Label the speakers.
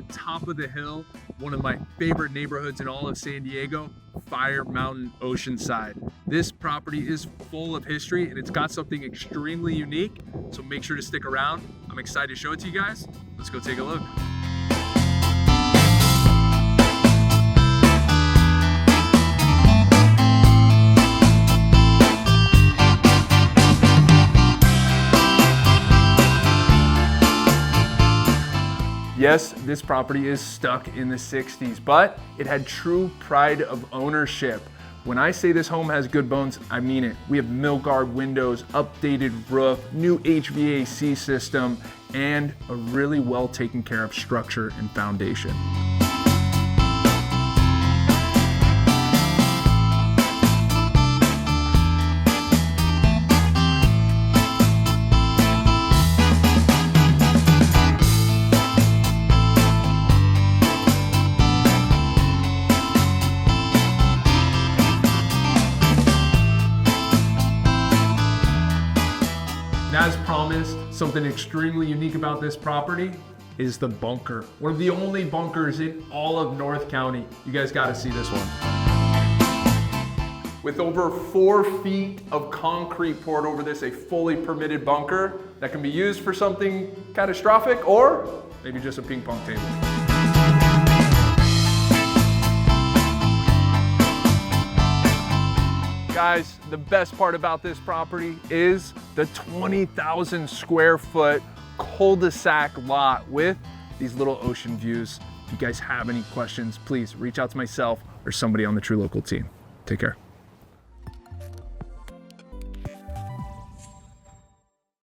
Speaker 1: the top of the hill, one of my favorite neighborhoods in all of San Diego, Fire Mountain Oceanside. This property is full of history and it's got something extremely unique, so make sure to stick around. I'm excited to show it to you guys. Let's go take a look. Yes, this property is stuck in the 60s, but it had true pride of ownership. When I say this home has good bones, I mean it. We have Milgard windows, updated roof, new HVAC system, and a really well taken care of structure and foundation. As promised, something extremely unique about this property is the bunker. One of the only bunkers in all of North County. You guys gotta see this one. With over 4 feet of concrete poured over this, a fully permitted bunker that can be used for something catastrophic or maybe just a ping pong table. Guys, the best part about this property is the 20,000 square foot cul-de-sac lot with these little ocean views. If you guys have any questions, please reach out to myself or somebody on the True Local team. Take care.